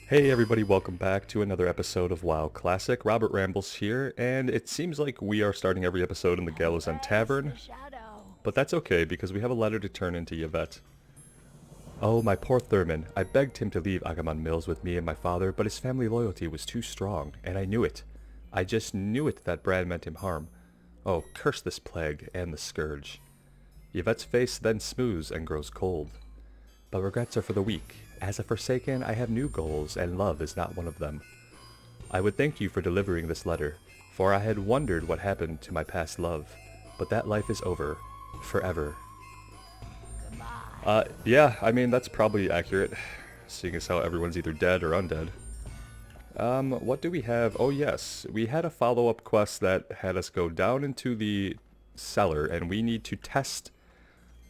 Hey everybody, welcome back to another episode of WoW Classic. Robert Rambles here, and it seems like we are starting every episode in the Gallows End Tavern, but that's okay because we have a letter to turn into Yvette. Oh, my poor Thurman. I begged him to leave Agamon Mills with me and my father, but his family loyalty was too strong, and I knew it. I just knew it that Brad meant him harm. Oh, curse this plague and the scourge. Yvette's face then smooths and grows cold. But regrets are for the weak. As a Forsaken, I have new goals, and love is not one of them. I would thank you for delivering this letter, for I had wondered what happened to my past love, but that life is over. Forever. Yeah, I mean, that's probably accurate, seeing as how everyone's either dead or undead. What do we have? Oh yes, we had a follow-up quest that had us go down into the cellar, and we need to test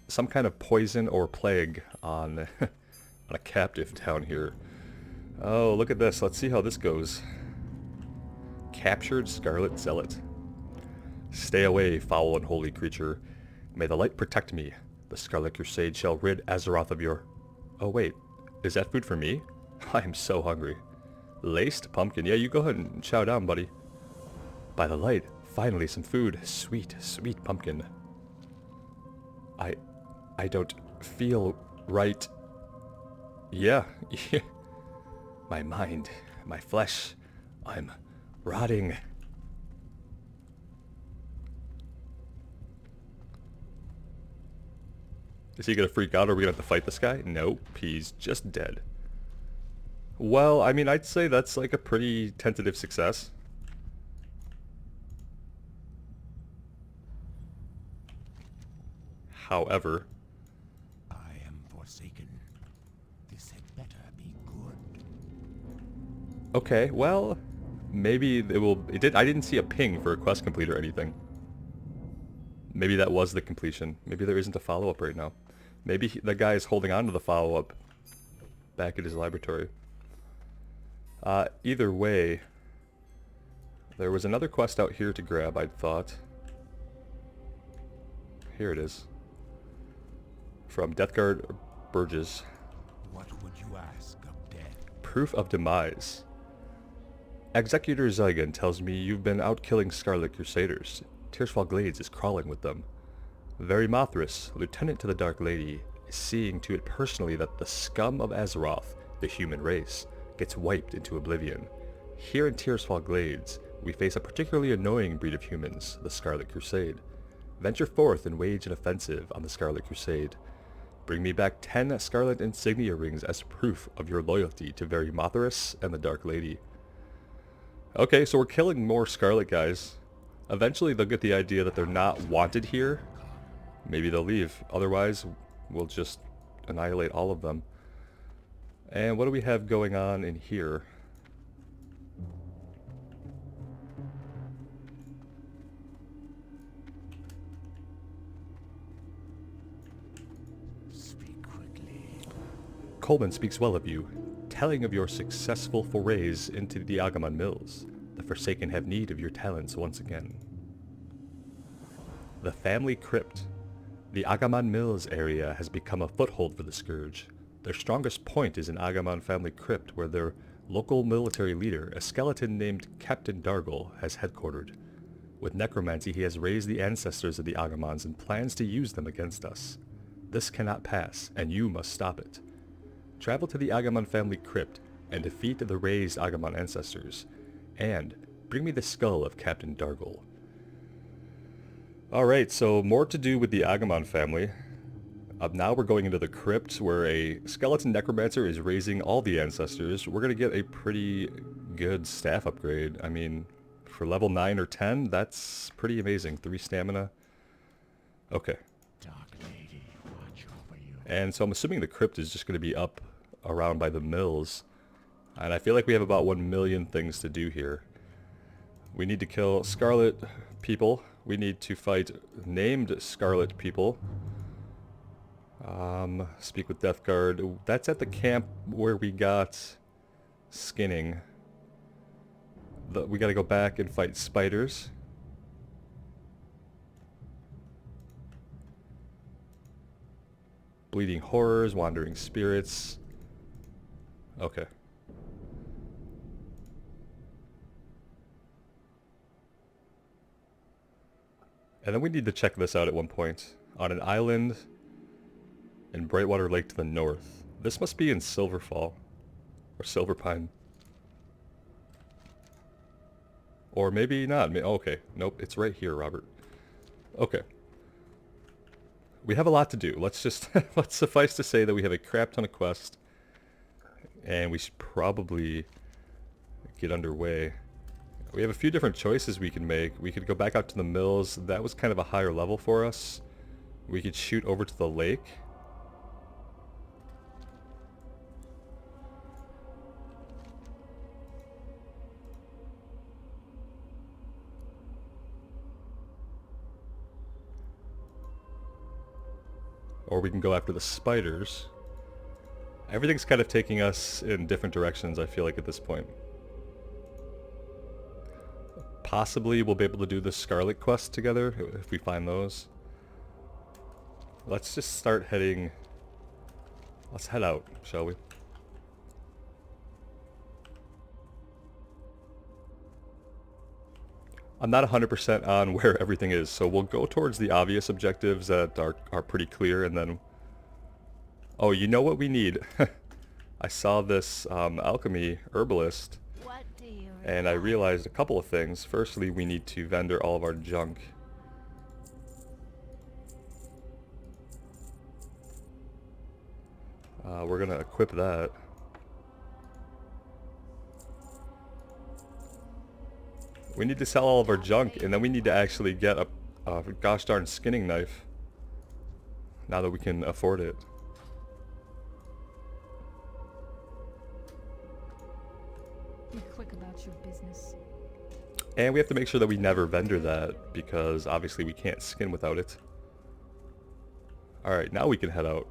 some kind of poison or plague on, on a captive down here. Oh, look at this. Let's see how this goes. Captured Scarlet Zealot. Stay away, foul and holy creature. May the light protect me. The Scarlet Crusade shall rid Azeroth of your... Oh wait, is that food for me? I am so hungry. Laced pumpkin. Yeah, you go ahead and chow down, buddy. By the light, finally some food. Sweet, sweet pumpkin. I don't feel right. Yeah, yeah. My mind, my flesh, I'm rotting. Is he gonna freak out? Are we gonna have to fight this guy? Nope, he's just dead. Well, I mean, I'd say that's like a pretty tentative success. However, I am forsaken. This had better be good. okay, well, maybe it will. It did. I didn't see a ping for a quest complete or anything. Maybe that was the completion. Maybe there isn't a follow-up right now. Maybe the guy is holding on to the follow-up back at his laboratory. Either way, there was another quest out here to grab, I'd thought. Here it is. From Deathguard Burgess. What would you ask of death? Proof of demise. Executor Zygon tells me you've been out killing Scarlet Crusaders. Tearsfall Glades is crawling with them. Very Mothras, lieutenant to the Dark Lady, is seeing to it personally that the scum of Azeroth, the human race, gets wiped into oblivion. Here in Tearsfall Glades, we face a particularly annoying breed of humans, the Scarlet Crusade. Venture forth and wage an offensive on the Scarlet Crusade. Bring me back 10 Scarlet Insignia Rings as proof of your loyalty to Very Mothras and the Dark Lady. Okay, so we're killing more Scarlet guys. Eventually they'll get the idea that they're not wanted here. Maybe they'll leave. Otherwise, we'll just annihilate all of them. And what do we have going on in here? Speak quickly. Coleman speaks well of you, telling of your successful forays into the Agamon Mills. The Forsaken have need of your talents once again. The Family Crypt. The Agamon Mills area has become a foothold for the Scourge. Their strongest point is in Agamon Family Crypt, where their local military leader, a skeleton named Captain Dargle, has headquartered. With necromancy, he has raised the ancestors of the Agamons and plans to use them against us. This cannot pass, and you must stop it. Travel to the Agamon Family Crypt and defeat the raised Agamon ancestors. And bring me the skull of Captain Dargle. Alright, so more to do with the Agamon family. Now we're going into the crypt where a skeleton necromancer is raising all the ancestors. We're going to get a pretty good staff upgrade. I mean, for level 9 or 10, that's pretty amazing. 3 stamina. Okay. Dark Lady, watch over you. And so I'm assuming the crypt is just going to be up around by the mills. And I feel like we have about 1 million things to do here. We need to kill Scarlet people. We need to fight named Scarlet people. Speak with Deathguard. That's at the camp where we got skinning. We gotta go back and fight spiders. Bleeding horrors, wandering spirits. Okay. And then we need to check this out at one point. On an island in Brightwater Lake to the north. This must be in Silverfall. Or Silverpine. Or maybe not. Okay. Nope, it's right here, Robert. Okay. We have a lot to do. Let's just... let's suffice to say that we have a crap ton of quests. And we should probably get underway. We have a few different choices we can make. We could go back out to the mills. That was kind of a higher level for us. We could shoot over to the lake. Or we can go after the spiders. Everything's kind of taking us in different directions, I feel like, at this point. Possibly we'll be able to do the Scarlet quest together, if we find those. Let's just start heading... Let's head out, shall we? I'm not 100% on where everything is, so we'll go towards the obvious objectives that are pretty clear, and then... Oh, you know what we need? I saw this alchemy herbalist, and I realized a couple of things. Firstly, we need to vendor all of our junk. We're gonna equip that. We need to sell all of our junk, and then we need to actually get a gosh darn skinning knife. Now that we can afford it. Be quick about your business. And we have to make sure that we never vendor that, because obviously we can't skin without it. Alright, now we can head out.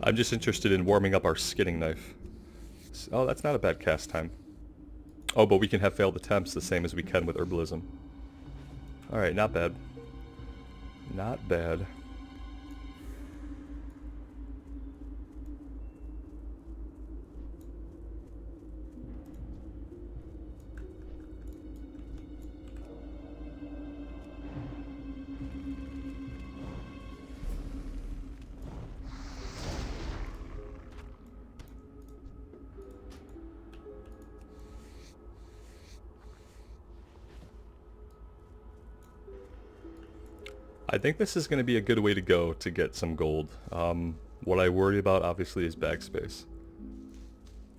I'm just interested in warming up our skinning knife. Oh, that's not a bad cast time. Oh, but we can have failed attempts the same as we can with herbalism. Alright, not bad. Not bad. I think this is going to be a good way to go to get some gold. What I worry about obviously is bag space.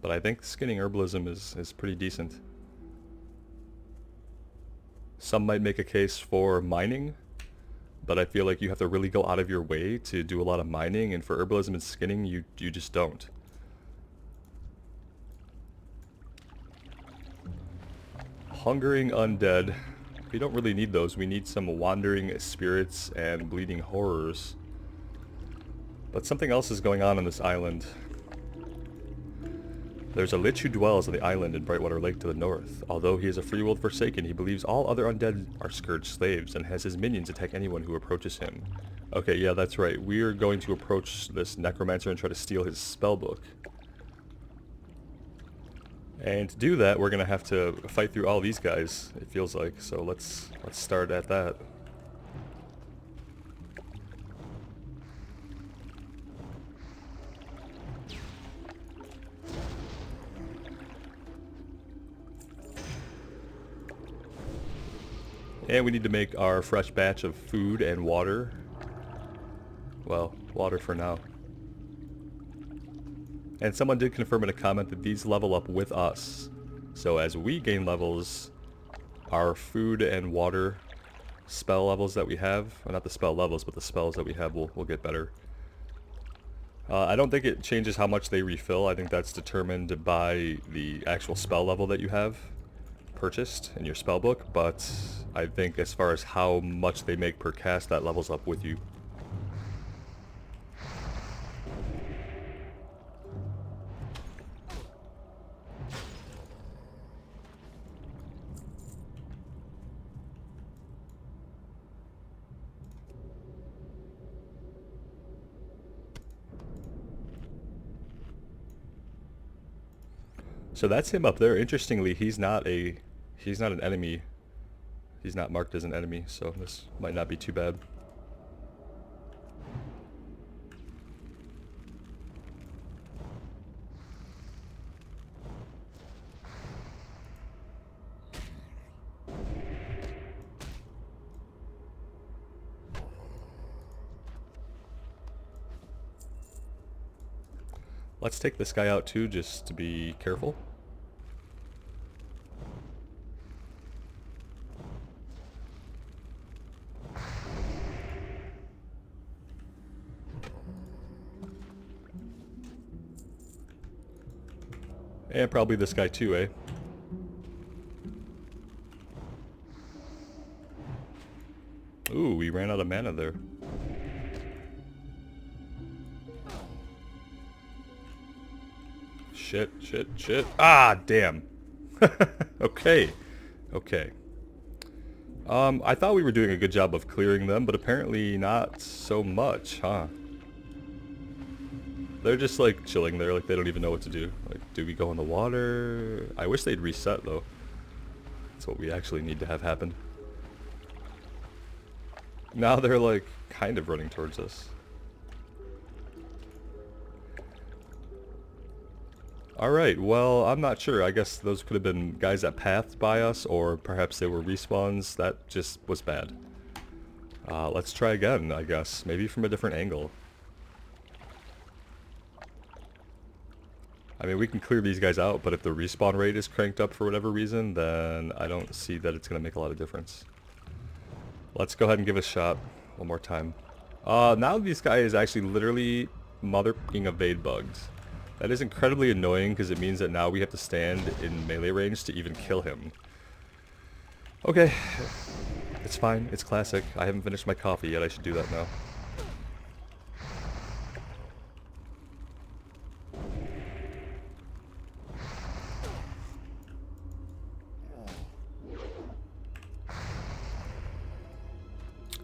But I think skinning herbalism is pretty decent. Some might make a case for mining, but I feel like you have to really go out of your way to do a lot of mining, and for herbalism and skinning, you just don't. Hungering undead. We don't really need those. We need some wandering spirits and bleeding horrors. But something else is going on this island. There's a Lich who dwells on the island in Brightwater Lake to the north. Although he is a free-willed Forsaken, he believes all other undead are scourged slaves and has his minions attack anyone who approaches him. Okay, yeah, that's right. We're going to approach this necromancer and try to steal his spellbook. And to do that, we're gonna have to fight through all these guys, it feels like. So let's start at that. And we need to make our fresh batch of food and water. Well, water for now. And someone did confirm in a comment that these level up with us. So as we gain levels, our food and water spell levels that we have, well, not the spell levels, but the spells that we have will get better. I don't think it changes how much they refill. I think that's determined by the actual spell level that you have purchased in your spell book, but I think as far as how much they make per cast, that levels up with you. So that's him up there. Interestingly, he's not an enemy. He's not marked as an enemy, so this might not be too bad. Let's take this guy out too, just to be careful. And probably this guy too, eh? Ooh, we ran out of mana there. Shit, shit, shit. Ah, damn. Okay. Okay. I thought we were doing a good job of clearing them, but apparently not so much, huh? They're just like chilling there, like they don't even know what to do. Like, do we go in the water? I wish they'd reset though. That's what we actually need to have happen. Now they're like kind of running towards us. Alright, well, I'm not sure. I guess those could have been guys that pathed by us, or perhaps they were respawns. That just was bad. Let's try again, I guess. Maybe from a different angle. I mean, we can clear these guys out, but if the respawn rate is cranked up for whatever reason, then I don't see that it's going to make a lot of difference. Let's go ahead and give it a shot one more time. Now this guy is actually literally mother-fucking evade bugs. That is incredibly annoying because it means that now we have to stand in melee range to even kill him. Okay. It's fine. It's classic. I haven't finished my coffee yet. I should do that now.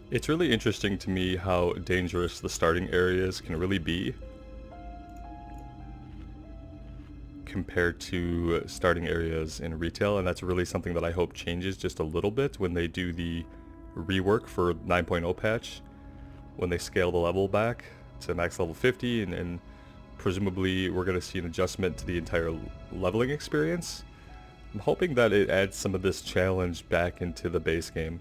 It's really interesting to me how dangerous the starting areas can really be compared to starting areas in retail, and that's really something that I hope changes just a little bit when they do the rework for 9.0 patch, when they scale the level back to max level 50, and presumably we're going to see an adjustment to the entire leveling experience. I'm hoping that it adds some of this challenge back into the base game.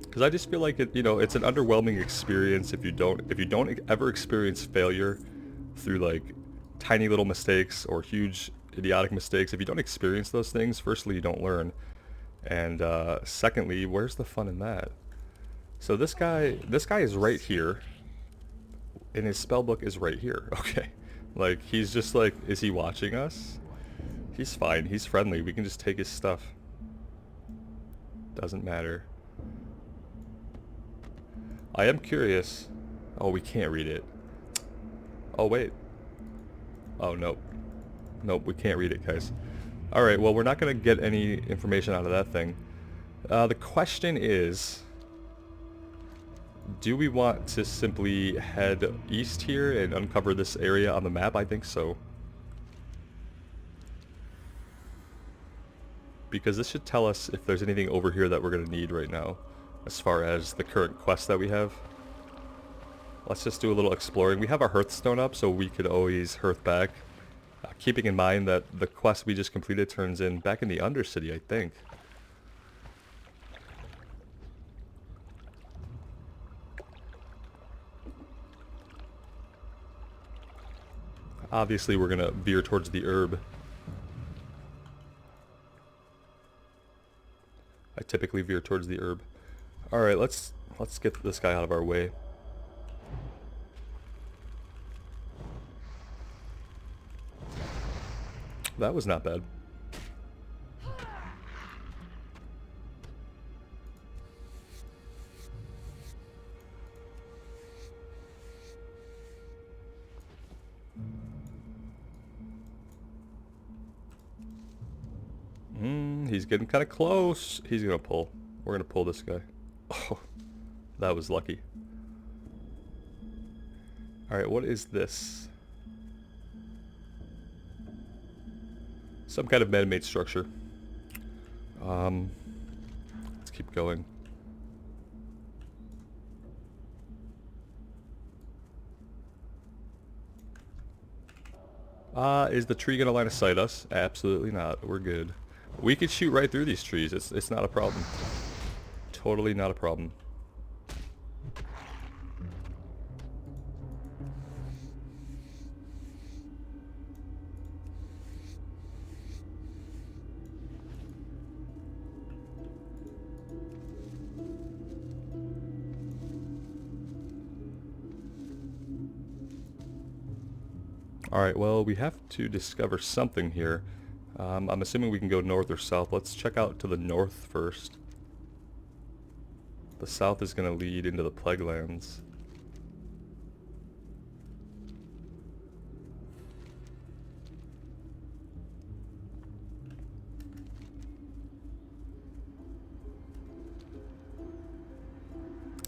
Because I just feel like it, you know, it's an underwhelming experience if you don't ever experience failure through like tiny little mistakes or huge idiotic mistakes. If you don't experience those things, firstly, you don't learn, and secondly, where's the fun in that? So this guy is right here, and his spellbook is right here. Okay, like he's just like, is he watching us? He's fine. He's friendly. We can just take his stuff. Doesn't matter. I am curious. Oh, we can't read it. Oh, wait. Oh, nope. Nope, we can't read it, guys. Alright, well, we're not going to get any information out of that thing. The question is, do we want to simply head east here and uncover this area on the map? I think so. Because this should tell us if there's anything over here that we're going to need right now, as far as the current quest that we have. Let's just do a little exploring. We have our Hearthstone up, so we could always hearth back. Keeping in mind that the quest we just completed turns in back in the Undercity, I think. Obviously, we're going to veer towards the herb. I typically veer towards the herb. Alright, let's get this guy out of our way. That was not bad. He's getting kind of close. He's gonna pull. We're gonna pull this guy. Oh, that was lucky. Alright, what is this? Some kind of man-made structure. Let's keep going. Is the tree gonna line of sight us? Absolutely not. We're good. We could shoot right through these trees. It's not a problem. Totally not a problem. Alright, well, we have to discover something here. I'm assuming we can go north or south. Let's check out to the north first. The south is going to lead into the Plague Lands.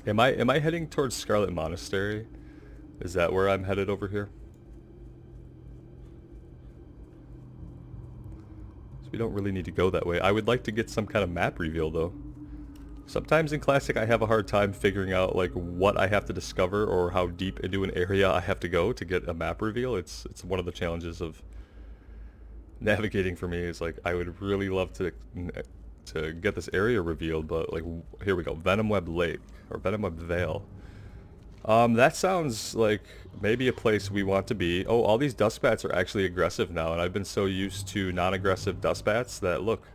Am I heading towards Scarlet Monastery? Is that where I'm headed over here? We don't really need to go that way. I would like to get some kind of map reveal though. Sometimes in Classic I have a hard time figuring out like what I have to discover or how deep into an area I have to go to get a map reveal. It's one of the challenges of navigating for me. Is like I would really love to get this area revealed, but like here we go. Venomweb Lake or Venomweb Vale. That sounds like maybe a place we want to be. Oh, all these dustbats are actually aggressive now, and I've been so used to non-aggressive dustbats that, look,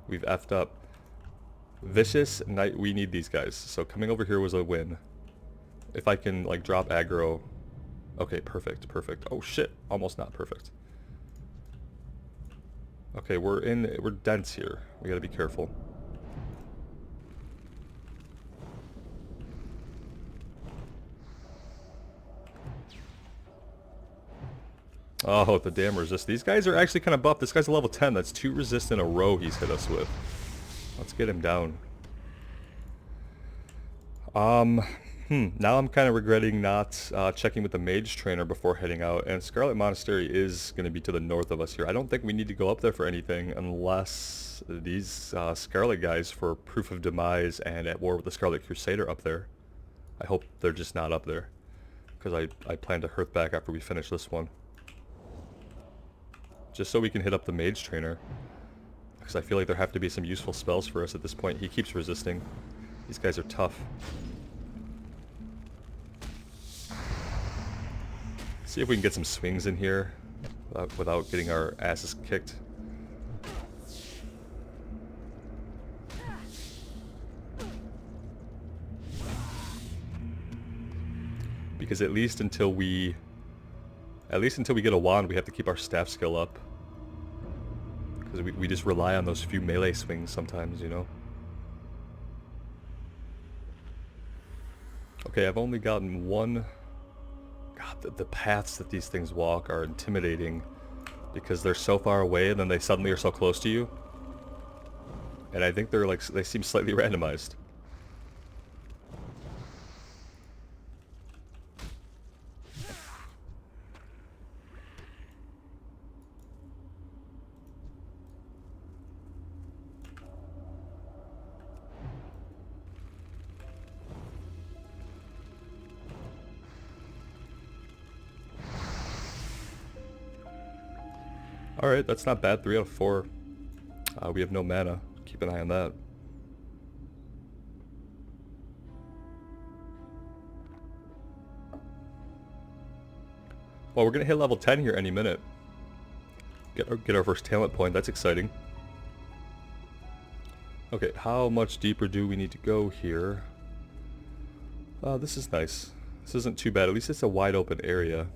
we've effed up. Vicious Knight, we need these guys. So coming over here was a win. If I can, like, drop aggro. Okay, perfect, perfect. Oh, shit. Almost not perfect. Okay, we're dense here. We gotta be careful. Oh, the damn resist. These guys are actually kind of buffed. This guy's a level 10. That's 2 resist in a row he's hit us with. Let's get him down. Now I'm kind of regretting not checking with the Mage trainer before heading out. And Scarlet Monastery is going to be to the north of us here. I don't think we need to go up there for anything unless these Scarlet guys for Proof of Demise and at war with the Scarlet Crusader up there. I hope they're just not up there. Because I plan to hearth back after we finish this one. Just so we can hit up the Mage trainer. Because I feel like there have to be some useful spells for us at this point. He keeps resisting. These guys are tough. See if we can get some swings in here without getting our asses kicked. Because at least until we get a wand, we have to keep our staff skill up. Because we just rely on those few melee swings sometimes, you know? Okay, I've only gotten one... God, the paths that these things walk are intimidating. Because they're so far away and then they suddenly are so close to you. And I think they're like, they seem slightly randomized. Alright, that's not bad. 3 out of 4. We have no mana. Keep an eye on that. Well, we're gonna hit level 10 here any minute. Get our first talent point. That's exciting. Okay, how much deeper do we need to go here? This is nice. This isn't too bad. At least it's a wide open area.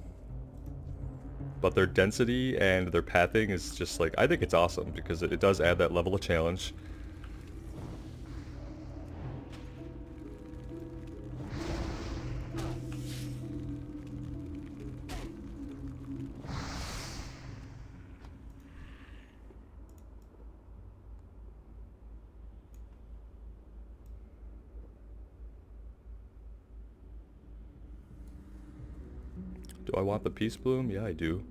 But their density and their pathing is just like, I think it's awesome because it does add that level of challenge. Do I want the peace bloom? Yeah, I do.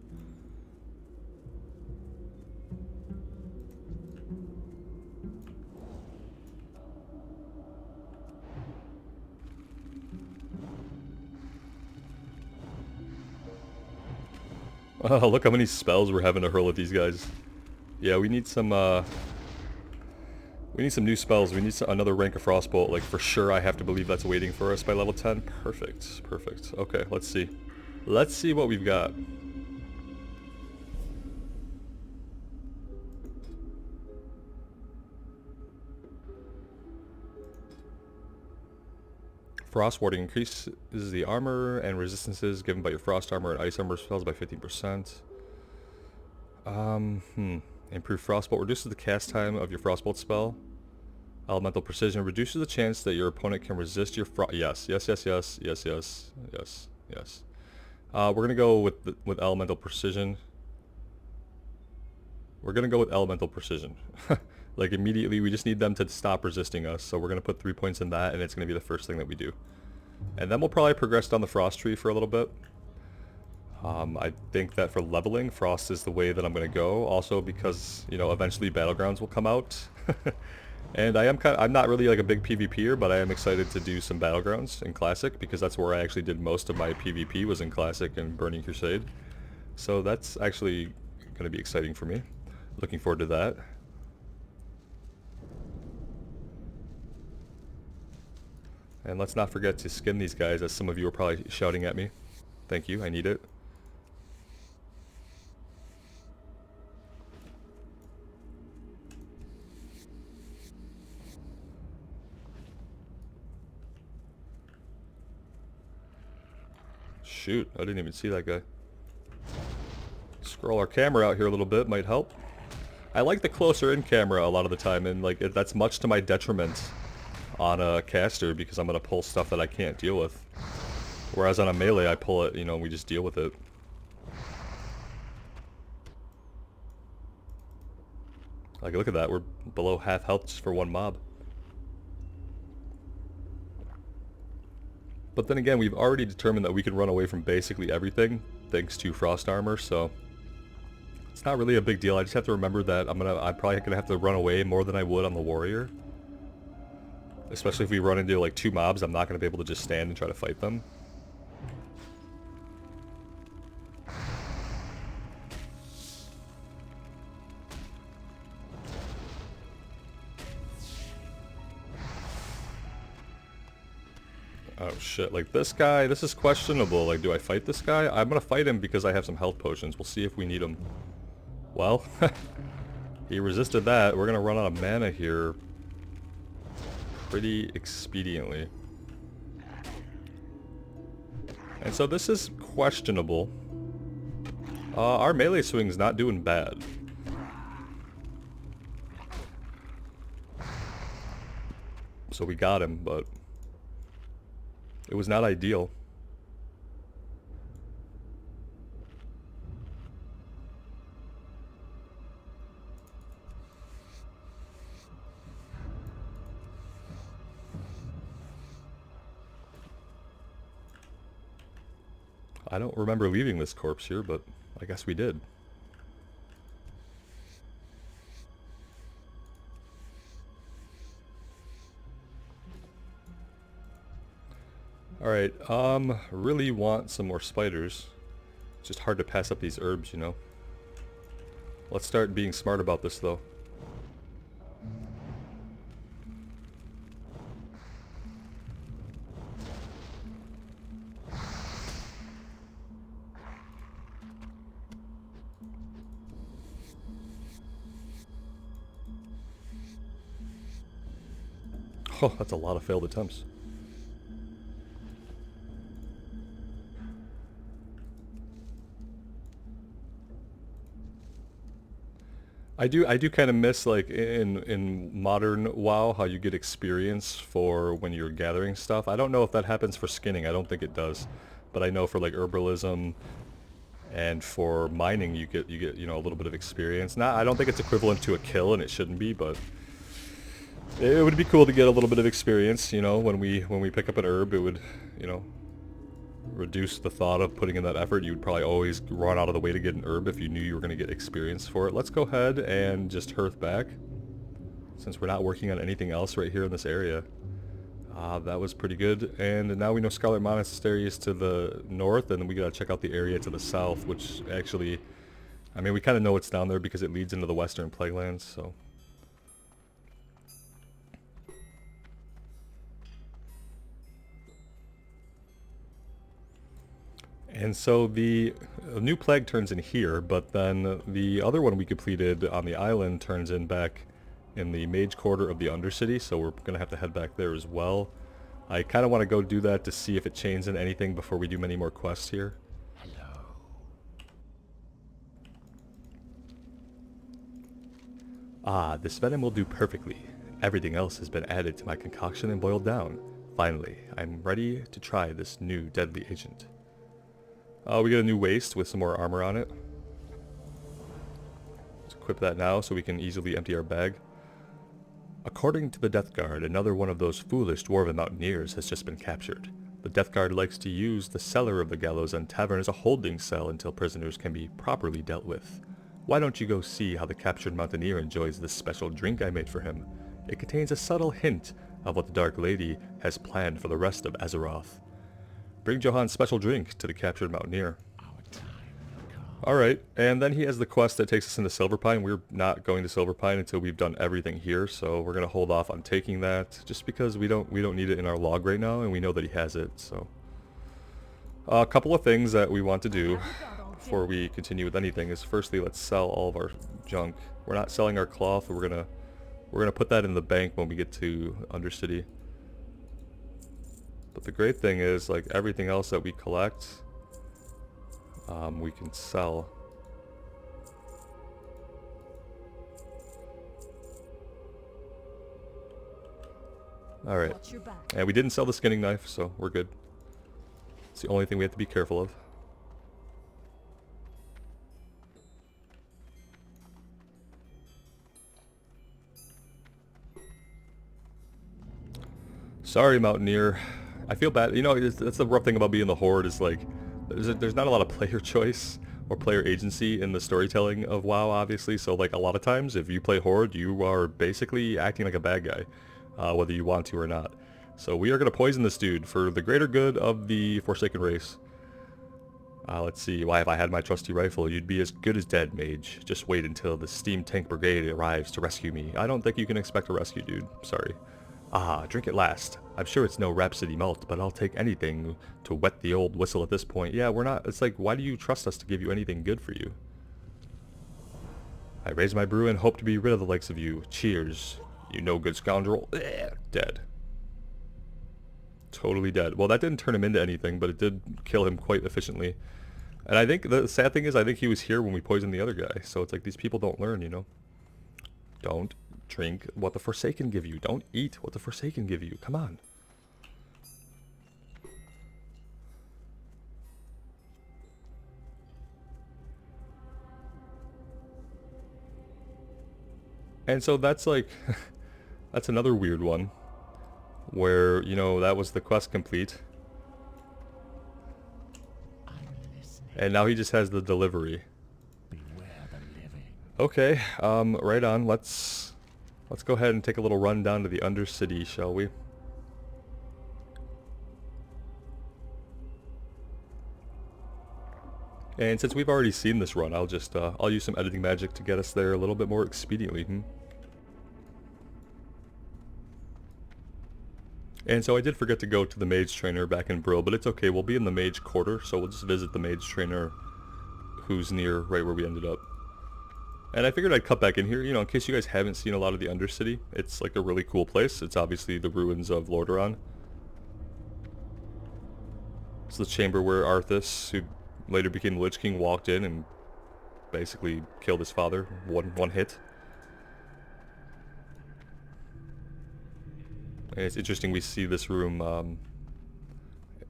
Oh, look how many spells we're having to hurl at these guys. Yeah, we need some new spells. We need another rank of Frostbolt. Like, for sure, I have to believe that's waiting for us by level 10. Perfect. Perfect. Okay, let's see. Let's see what we've got. Frost Warding increases the armor and resistances given by your Frost Armor and Ice Armor spells by 15%. Improve Frostbolt reduces the cast time of your Frostbolt spell. Elemental Precision reduces the chance that your opponent can resist your yes. We're gonna go with Elemental Precision. We're gonna go with Elemental Precision. Like, immediately, we just need them to stop resisting us, so we're gonna put 3 points in that, and it's gonna be the first thing that we do. And then we'll probably progress down the Frost tree for a little bit. I think that for leveling, Frost is the way that I'm gonna go. Also because, you know, eventually Battlegrounds will come out. And I'm not really like a big PvPer, but I am excited to do some Battlegrounds in Classic, because that's where I actually did most of my PvP, was in Classic and Burning Crusade. So that's actually gonna be exciting for me. Looking forward to that. And let's not forget to skin these guys, as some of you are probably shouting at me. Thank you, I need it. Shoot, I didn't even see that guy. Scroll our camera out here a little bit, might help. I like the closer in camera a lot of the time, and like that's much to my detriment on a caster, because I'm gonna pull stuff that I can't deal with. Whereas on a melee, I pull it, you know, we just deal with it. Like, look at that, we're below half health just for one mob. But then again, we've already determined that we can run away from basically everything, thanks to Frost Armor, so it's not really a big deal. I just have to remember that I'm probably gonna have to run away more than I would on the Warrior. Especially if we run into like 2 mobs, I'm not gonna be able to just stand and try to fight them. Oh shit, like this guy, this is questionable. Like, do I fight this guy? I'm gonna fight him because I have some health potions. We'll see if we need them. Well, he resisted that. We're gonna run out of mana here pretty expediently. And so this is questionable. Our melee swing's not doing bad. So we got him, but it was not ideal. I don't remember leaving this corpse here, but I guess we did. Alright, really want some more spiders. It's just hard to pass up these herbs, you know. Let's start being smart about this, though. Oh, that's a lot of failed attempts. I do kind of miss, like, in modern WoW, how you get experience for when you're gathering stuff. I don't know if that happens for skinning. I don't think it does, but I know for like herbalism and for mining, you get you know, a little bit of experience. I don't think it's equivalent to a kill, and it shouldn't be, but it would be cool to get a little bit of experience. You know, when we pick up an herb, it would, you know, reduce the thought of putting in that effort. You would probably always run out of the way to get an herb if you knew you were going to get experience for it. Let's go ahead and just hearth back, since we're not working on anything else right here in this area. That was pretty good. And now we know Scarlet Monastery is to the north, and we gotta check out the area to the south, which actually, I mean, we kind of know it's down there because it leads into the Western Plaguelands, so. And so the new plague turns in here, but then the other one we completed on the island turns in back in the Mage quarter of the Undercity, so we're going to have to head back there as well. I kind of want to go do that to see if it changes in anything before we do many more quests here. Hello. Ah, this venom will do perfectly. Everything else has been added to my concoction and boiled down. Finally, I'm ready to try this new deadly agent. We get a new waist with some more armor on it. Let's equip that now so we can easily empty our bag. According to the Death Guard, another one of those foolish dwarven mountaineers has just been captured. The Death Guard likes to use the cellar of the Gallows End Tavern as a holding cell until prisoners can be properly dealt with. Why don't you go see how the captured Mountaineer enjoys this special drink I made for him? It contains a subtle hint of what the Dark Lady has planned for the rest of Azeroth. Bring Johan's special drink to the captured Mountaineer. Alright, and then he has the quest that takes us into Silverpine. We're not going to Silverpine until we've done everything here, so we're going to hold off on taking that, just because we don't need it in our log right now, and we know that he has it, so. A couple of things that we want to do before we continue with anything is, firstly, let's sell all of our junk. We're not selling our cloth, we're gonna put that in the bank when we get to Undercity. But the great thing is, like, everything else that we collect, we can sell. Alright. And we didn't sell the skinning knife, so we're good. It's the only thing we have to be careful of. Sorry, Mountaineer. I feel bad. You know, that's the rough thing about being the Horde is, like, there's not a lot of player choice or player agency in the storytelling of WoW, obviously. So, like, a lot of times, if you play Horde, you are basically acting like a bad guy, whether you want to or not. So we are going to poison this dude for the greater good of the Forsaken race. Let's see. Why, if I had my trusty rifle, you'd be as good as dead, Mage. Just wait until the Steam Tank Brigade arrives to rescue me. I don't think you can expect a rescue, dude. Sorry. Ah, drink at last. I'm sure it's no Rhapsody malt, but I'll take anything to wet the old whistle at this point. Yeah, we're not... It's like, why do you trust us to give you anything good for you? I raise my brew and hope to be rid of the likes of you. Cheers, you no good scoundrel. Dead. Totally dead. Well, that didn't turn him into anything, but it did kill him quite efficiently. And I think the sad thing is, I think he was here when we poisoned the other guy. So it's like, these people don't learn, you know? Don't drink what the Forsaken give you. Don't eat what the Forsaken give you. Come on. And so that's like, that's another weird one. Where, you know, that was the quest complete. And now he just has the delivery. Beware the living. Okay, right on. Let's go ahead and take a little run down to the Undercity, shall we? And since we've already seen this run, I'll use some editing magic to get us there a little bit more expediently. And so I did forget to go to the Mage Trainer back in Brill, but it's okay. We'll be in the Mage Quarter, so we'll just visit the Mage Trainer who's near right where we ended up. And I figured I'd cut back in here, you know, in case you guys haven't seen a lot of the Undercity. It's like a really cool place. It's obviously the ruins of Lordaeron. It's the chamber where Arthas, who later became the Lich King, walked in and basically killed his father. One hit. And it's interesting we see this room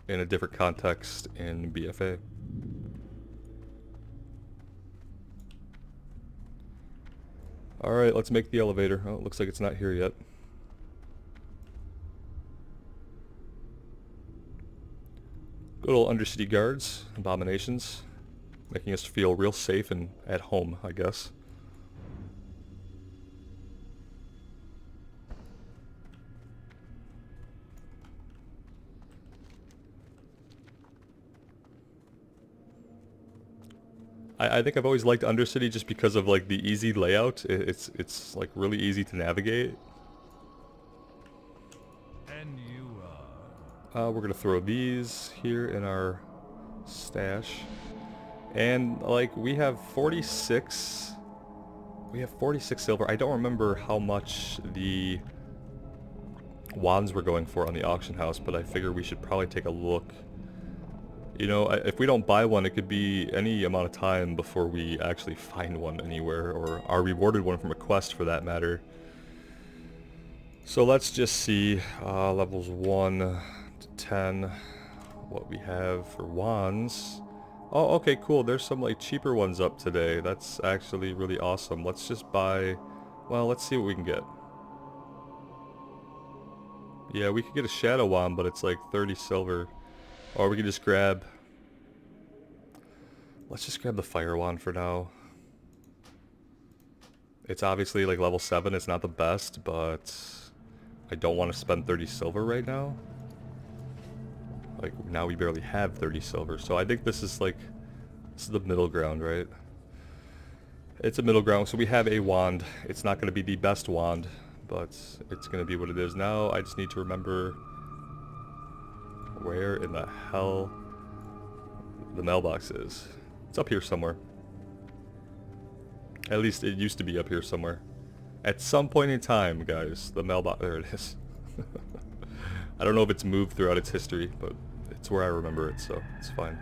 in a different context in BFA. Alright, let's make the elevator. Oh, it looks like it's not here yet. Good old Undercity guards, abominations, making us feel real safe and at home, I guess. I think I've always liked Undercity just because of like the easy layout. It's like really easy to navigate. And you We're gonna throw these here in our stash, and like we have 46. We have 46 silver. I don't remember how much the wands were going for on the auction house, but I figure we should probably take a look. You know, if we don't buy one, it could be any amount of time before we actually find one anywhere, or are rewarded one from a quest for that matter. So let's just see, levels 1 to 10, what we have for wands. Oh, okay, cool. There's some like cheaper ones up today. That's actually really awesome. Let's just buy, well, let's see what we can get. Yeah, we could get a shadow wand, but it's like 30 silver. Or we could just grab... Let's just grab the fire wand for now. It's obviously like level 7. It's not the best, but I don't want to spend 30 silver right now. Like, now we barely have 30 silver. So I think this is like... This is the middle ground, right? It's a middle ground. So we have a wand. It's not going to be the best wand, but it's going to be what it is. Now I just need to remember... where in the hell the mailbox is. It's up here somewhere. At least it used to be up here somewhere. At some point in time, guys, the mailbox... There it is. I don't know if it's moved throughout its history, but it's where I remember it, so it's fine.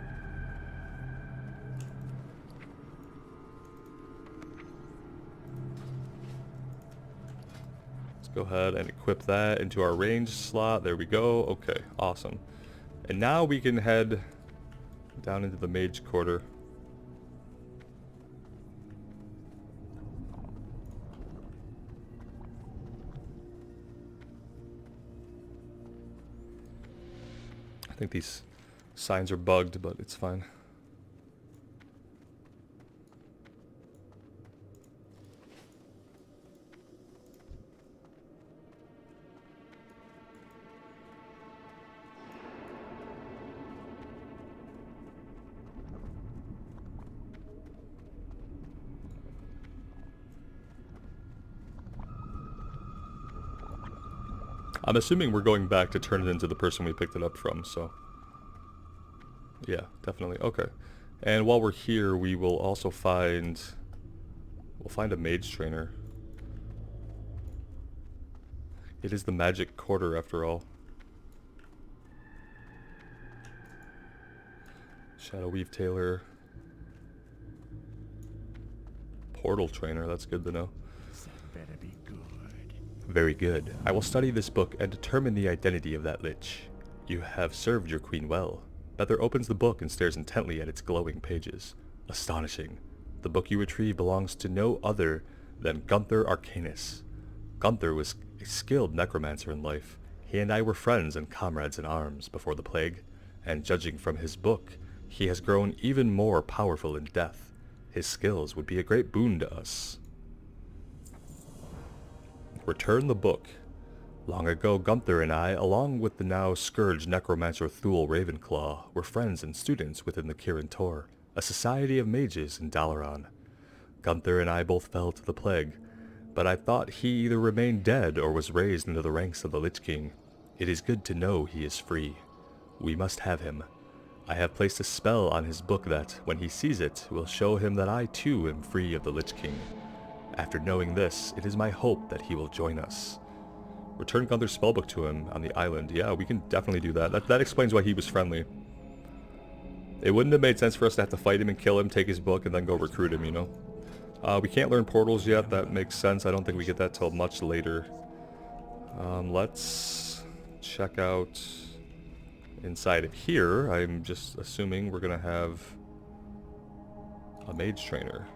Let's go ahead and equip that into our range slot. There we go. Okay, awesome. And now we can head down into the Mage quarter. I think these signs are bugged, but it's fine. I'm assuming we're going back to turn it into the person we picked it up from, so... Yeah, definitely. Okay. And while we're here, we will also find... We'll find a mage trainer. It is the magic quarter, after all. Shadow Weave Tailor. Portal trainer, that's good to know. better be good. Very good. I will study this book and determine the identity of that lich. You have served your queen well. Nether opens the book and stares intently at its glowing pages. Astonishing. The book you retrieve belongs to no other than Gunther Arcanus. Gunther was a skilled necromancer in life. He and I were friends and comrades in arms before the plague, and judging from his book, he has grown even more powerful in death. His skills would be a great boon to us. Return the book. Long ago, Gunther and I, along with the now scourged necromancer Thule Ravenclaw, were friends and students within the Kirin Tor, a society of mages in Dalaran. Gunther and I both fell to the plague, but I thought he either remained dead or was raised into the ranks of the Lich King. It is good to know he is free. We must have him. I have placed a spell on his book that, when he sees it, will show him that I too am free of the Lich King. After knowing this, it is my hope that he will join us. Return Gunther's spellbook to him on the island. Yeah, we can definitely do that. That explains why he was friendly. It wouldn't have made sense for us to have to fight him and kill him, take his book, and then go recruit him, you know? We can't learn portals yet. That makes sense. I don't think we get that till much later. Let's check out inside of here. I'm just assuming we're going to have a mage trainer.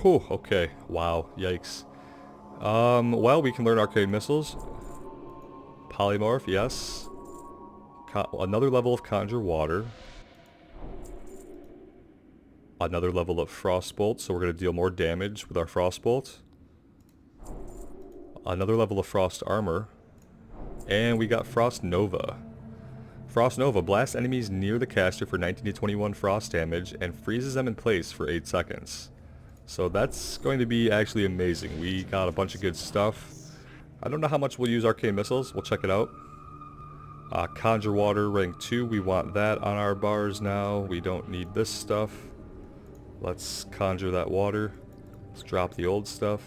Whew, okay. Wow. Yikes. Well, we can learn arcane missiles. Polymorph, yes. Another level of Conjure Water. Another level of Frostbolt, so we're going to deal more damage with our Frostbolt. Another level of Frost Armor. And we got Frost Nova. Frost Nova blasts enemies near the caster for 19 to 21 frost damage and freezes them in place for 8 seconds. So that's going to be actually amazing. We got a bunch of good stuff. I don't know how much we'll use Arcane Missiles. We'll check it out. Conjure Water, rank 2. We want that on our bars now. We don't need this stuff. Let's conjure that water. Let's drop the old stuff.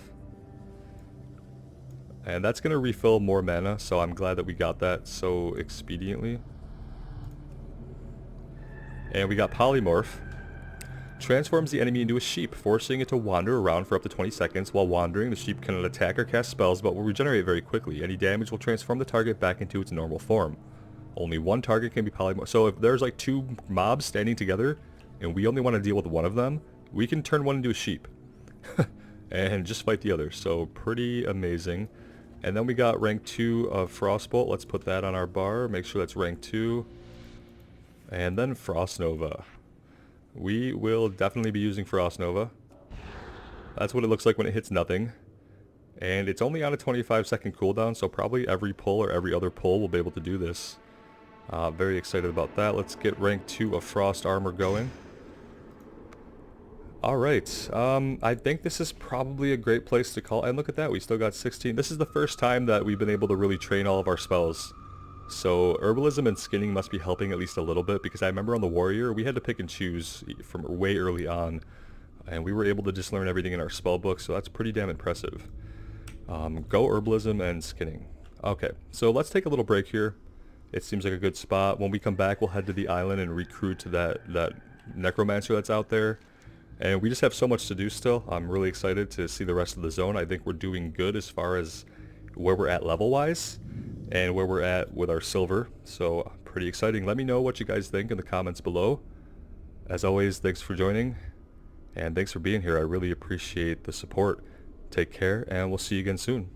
And that's going to refill more mana, so I'm glad that we got that so expediently. And we got Polymorph. Transforms the enemy into a sheep, forcing it to wander around for up to 20 seconds. While wandering, the sheep cannot attack or cast spells, but will regenerate very quickly. Any damage will transform the target back into its normal form. Only one target can be polymorphed. So if there's like 2 mobs standing together, and we only want to deal with one of them, we can turn one into a sheep. And just fight the other. So pretty amazing. And then we got rank 2 of Frostbolt. Let's put that on our bar. Make sure that's rank 2. And then Frost Nova. We will definitely be using Frost Nova. That's what it looks like when it hits nothing. And it's only on a 25-second cooldown, so probably every pull or every other pull will be able to do this. Very excited about that. Let's get rank 2 of Frost Armor going. Alright, I think this is probably a great place to call. And look at that, we still got 16. This is the first time that we've been able to really train all of our spells. So herbalism and skinning must be helping at least a little bit, because I remember on the warrior we had to pick and choose from way early on, and we were able to just learn everything in our spell book, so that's pretty damn impressive. Go herbalism and skinning. Okay, so let's take a little break here. It seems like a good spot. When we come back, we'll head to the island and recruit to that necromancer that's out there. And we just have so much to do still. I'm really excited to see the rest of the zone. I think we're doing good as far as where we're at level-wise and where we're at with our silver. So pretty exciting. Let me know what you guys think in the comments below. As always, thanks for joining and thanks for being here. I really appreciate the support. Take care and we'll see you again soon.